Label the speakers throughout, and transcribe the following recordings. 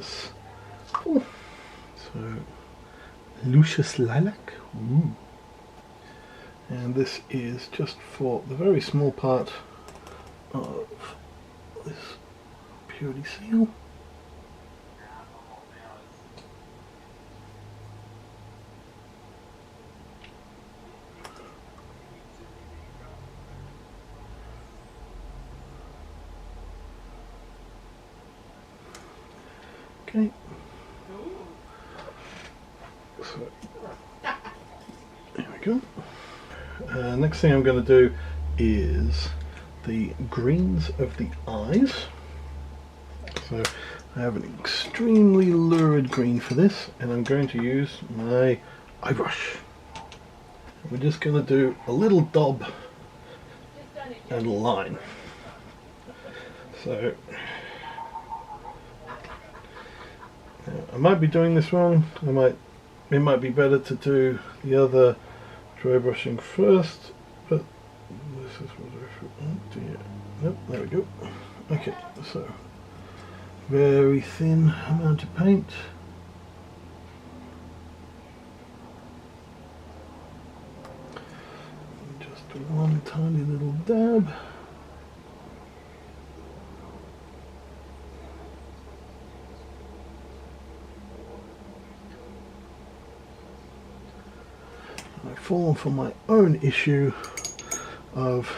Speaker 1: is. Oh, so Lucius Lilac. Ooh. And this is just for the very small part of this purity seal. Okay. So, there we go. Next thing I'm going to do is the greens of the eyes. So I have an extremely lurid green for this, and I'm going to use my eye brush. We're just going to do a little daub and a line. So I might be doing this wrong. It might be better to do the other dry brushing first, but this is what I do. Nope, there we go. Okay, so very thin amount of paint. Just one tiny little dab. I've fallen for my own issue of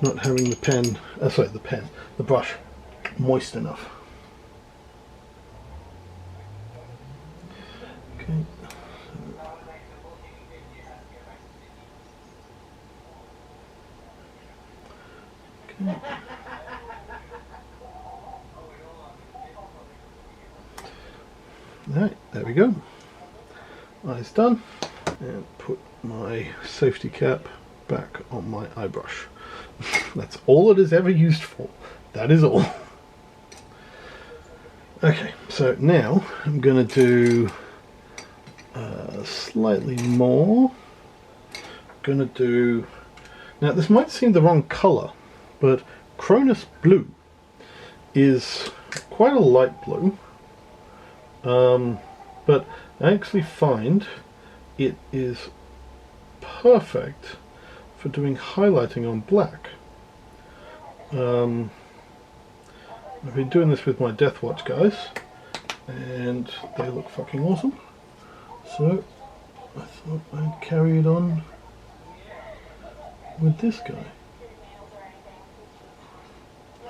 Speaker 1: not having the brush moist enough. Okay. Okay. Right, there we go. Eyes done. And put my safety cap back on my eye brush. That's all it is ever used for. That is all. Okay, so now I'm going to do slightly more. Going to do, now this might seem the wrong color, but Cronus Blue is quite a light blue, but I actually find it is perfect for doing highlighting on black. I've been doing this with my Death Watch guys, and they look fucking awesome. So I thought I'd carry it on with this guy.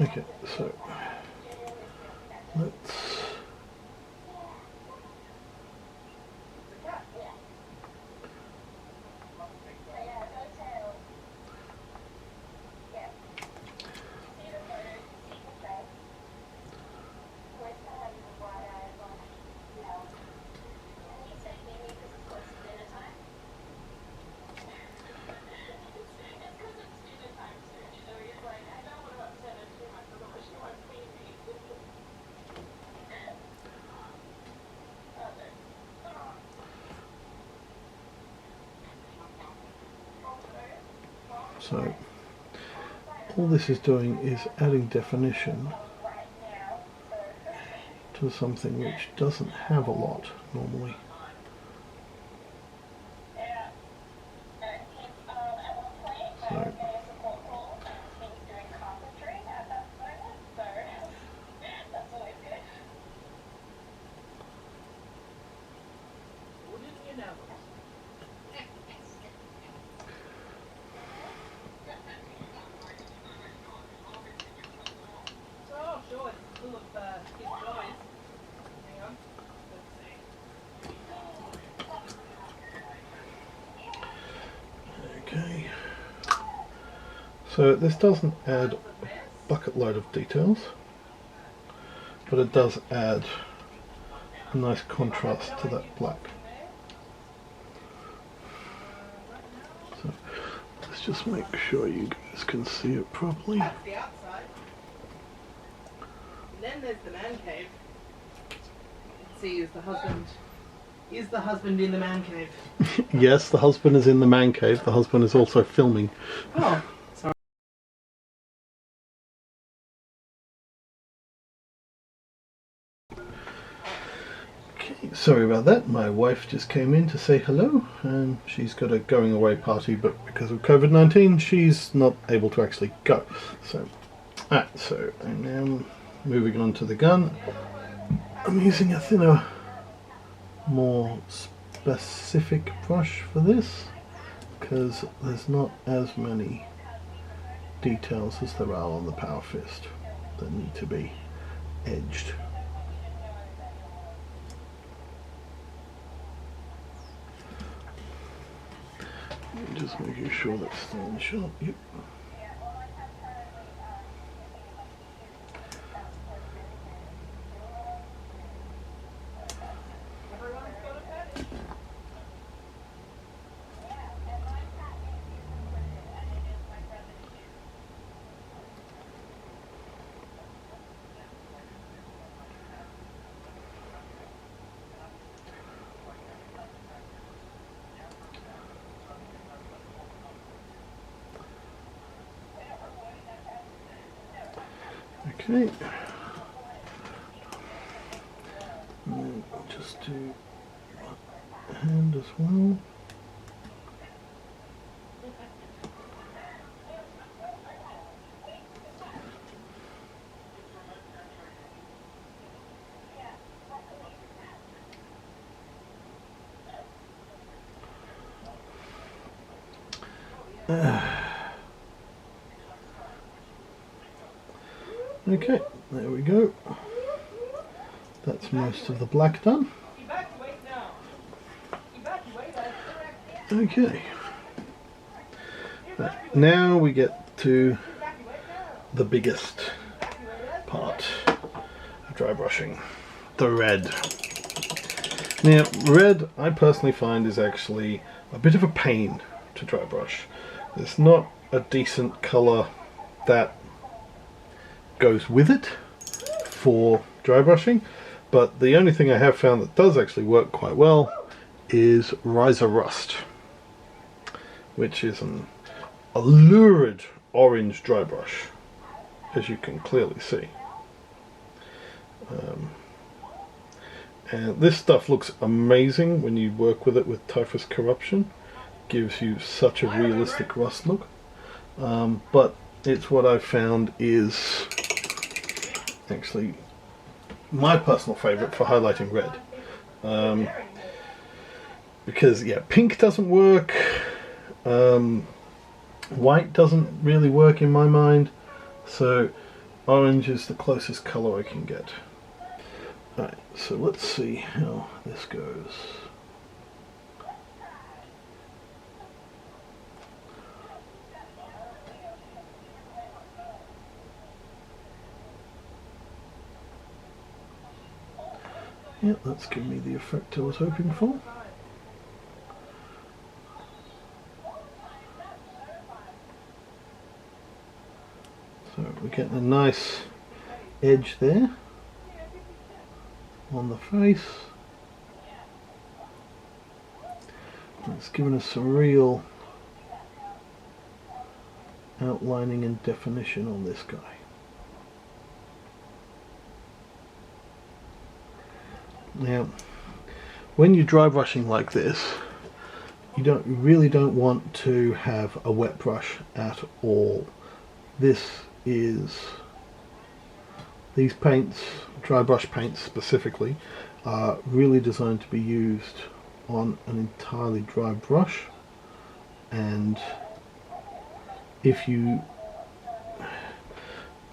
Speaker 1: Okay, so let's So all this is doing is adding definition to something which doesn't have a lot normally. So okay, so this doesn't add a bucket load of details, but it does add a nice contrast to that black. So let's just make sure you guys can see it properly.
Speaker 2: That's the outside. And then there's the man cave. See, is the husband. Is the husband in the man cave?
Speaker 1: Yes, the husband is in the man cave. The husband is also filming.
Speaker 2: Oh, sorry.
Speaker 1: Okay, sorry about that. My wife just came in to say hello, and she's got a going away party, but because of COVID-19 she's not able to actually go. So, alright, so I'm now moving on to the gun. I'm using a thinner, more specific brush for this, because there's not as many details as there are on the Power Fist that need to be edged. Just making sure that's staying sharp. Yep. Okay, and I'll just do the hand as well. Okay, there we go. That's most of the black done. Okay. Right, now we get to the biggest part of dry brushing, the red. Now, red I personally find is actually a bit of a pain to dry brush. There's not a decent colour that goes with it for dry brushing, but the only thing I have found that does actually work quite well is Riser Rust, which is a lurid orange dry brush, as you can clearly see. And this stuff looks amazing when you work with it with Typhus Corruption. Gives you such a realistic rust look, but it's what I've found is actually my personal favourite for highlighting red, because yeah, pink doesn't work, white doesn't really work in my mind, so orange is the closest colour I can get. Alright, so let's see how this goes. Yep, that's given me the effect I was hoping for. So we're getting a nice edge there on the face. It's given us some real outlining and definition on this guy. Now, when you're dry brushing like this, you really don't want to have a wet brush at all. These paints, dry brush paints specifically, are really designed to be used on an entirely dry brush, and if you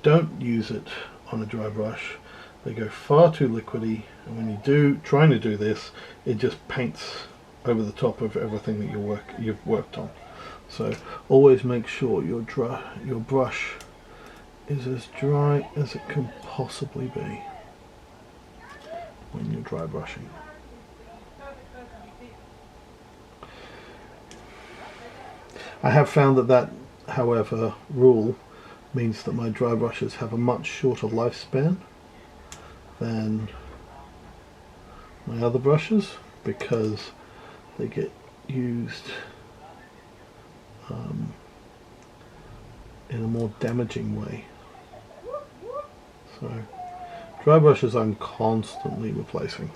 Speaker 1: don't use it on a dry brush, they go far too liquidy, and when trying to do this, it just paints over the top of everything that you've worked on. So always make sure your brush is as dry as it can possibly be when you're dry brushing. I have found that, however, rule means that my dry brushes have a much shorter lifespan than my other brushes, because they get used in a more damaging way. So dry brushes I'm constantly replacing.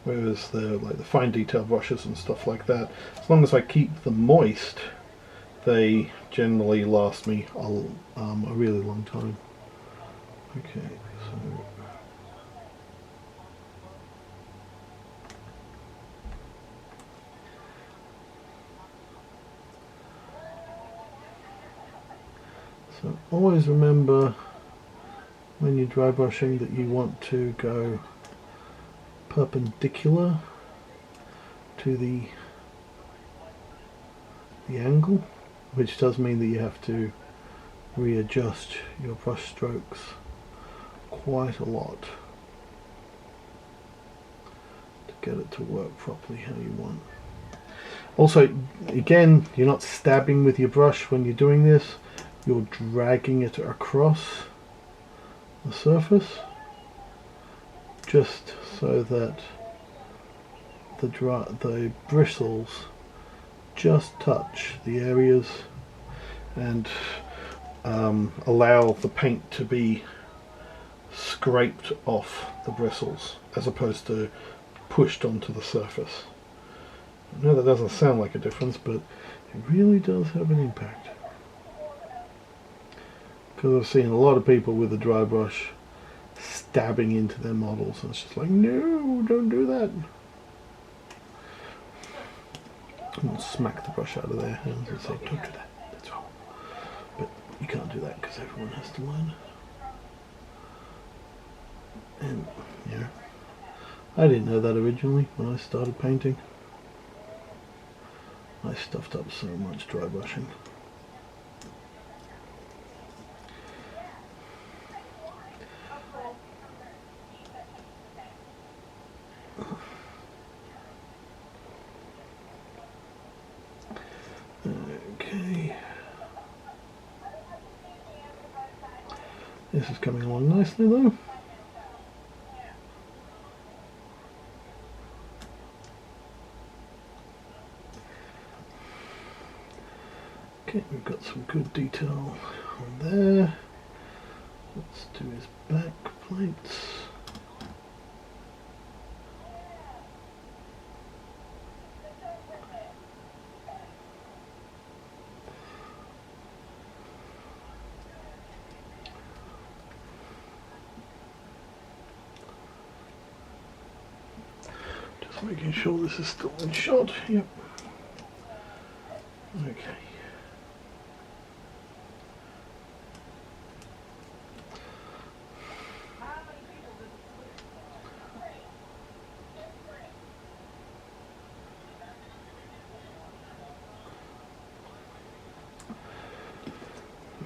Speaker 1: Whereas the fine detail brushes and stuff like that, as long as I keep them moist, they generally last me a really long time. Okay, so always remember when you're dry brushing that you want to go perpendicular to the angle, which does mean that you have to readjust your brush strokes quite a lot to get it to work properly how you want. Also, again, you're not stabbing with your brush when you're doing this, you're dragging it across the surface just so that the bristles just touch the areas and allow the paint to be scraped off the bristles as opposed to pushed onto the surface. I know that doesn't sound like a difference, but it really does have an impact. Because I've seen a lot of people with a dry brush stabbing into their models, and it's just like, no, don't do that. And smack the brush out of their hands and say, don't do that, that's wrong. But you can't do that because everyone has to learn. And yeah, I didn't know that originally when I started painting. I stuffed up so much dry brushing. Okay. This is coming along nicely though. Okay, we've got some good detail on there. Let's do his back plates. Just making sure this is still in shot. Yep. Okay.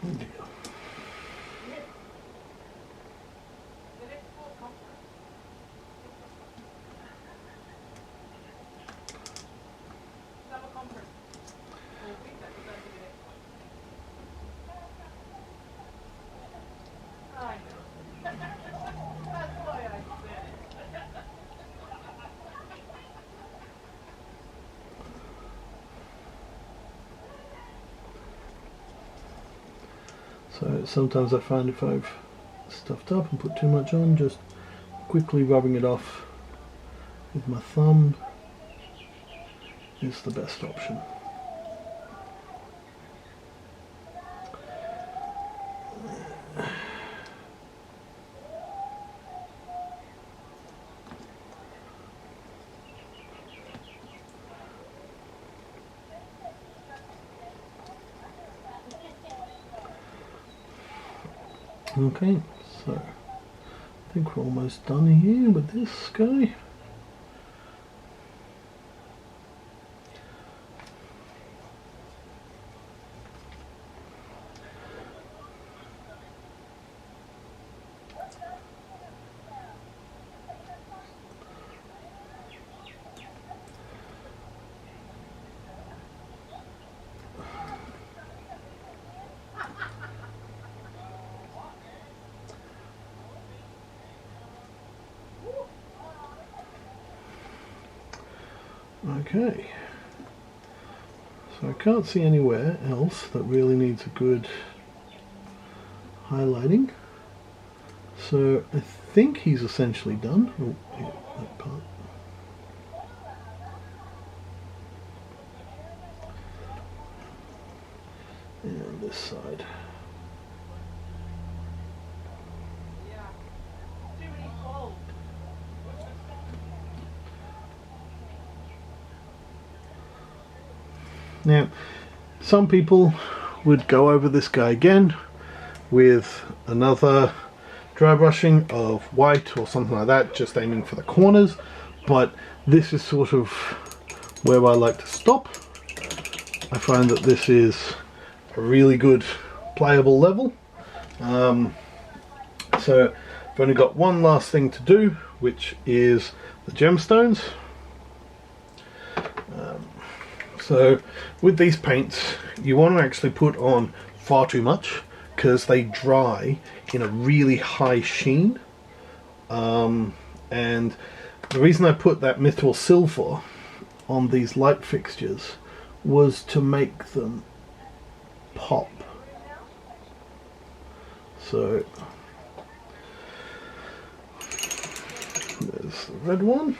Speaker 1: Oh dear. So sometimes I find if I've stuffed up and put too much on, just quickly rubbing it off with my thumb is the best option. Okay, so I think we're almost done here with this guy. Okay, so I can't see anywhere else that really needs a good highlighting, so I think he's essentially done. Oh, yeah, that part. this side. Now, some people would go over this guy again with another dry brushing of white or something like that, just aiming for the corners, but this is sort of where I like to stop. I find that this is a really good playable level. So I've only got one last thing to do, which is the gemstones. So with these paints, you want to actually put on far too much because they dry in a really high sheen. And the reason I put that mithril silver on these light fixtures was to make them pop. So there's the red one.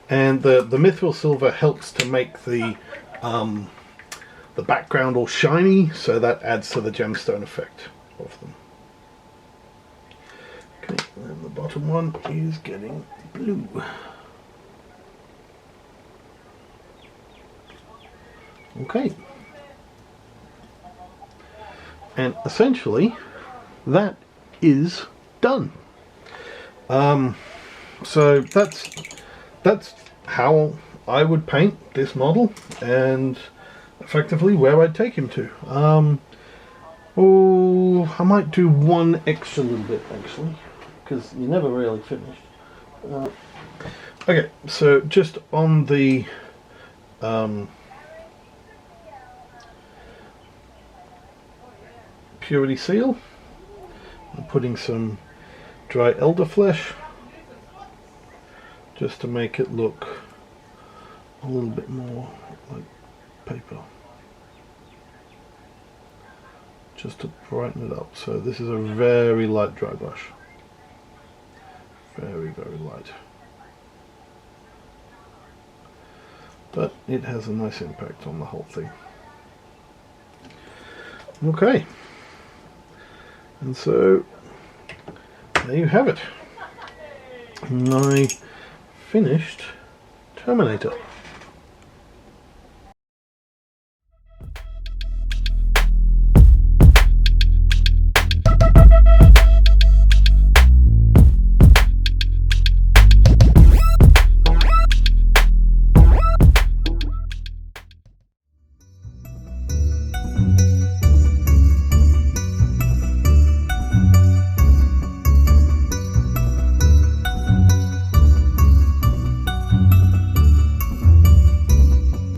Speaker 1: And the mithril silver helps to make the background all shiny, so that adds to the gemstone effect of them. Okay, and the bottom one is getting blue. Okay. And essentially, that is done. So that's how I would paint this model, and effectively where I'd take him to. Oh, I might do one extra little bit actually, because you never really finished. Okay, so just on the purity seal, I'm putting some dry elderflesh just to make it look a little bit more like paper, just to brighten it up. So this is a very light dry brush, very light, but it has a nice impact on the whole thing. Okay, and so there you have it, my finished Terminator.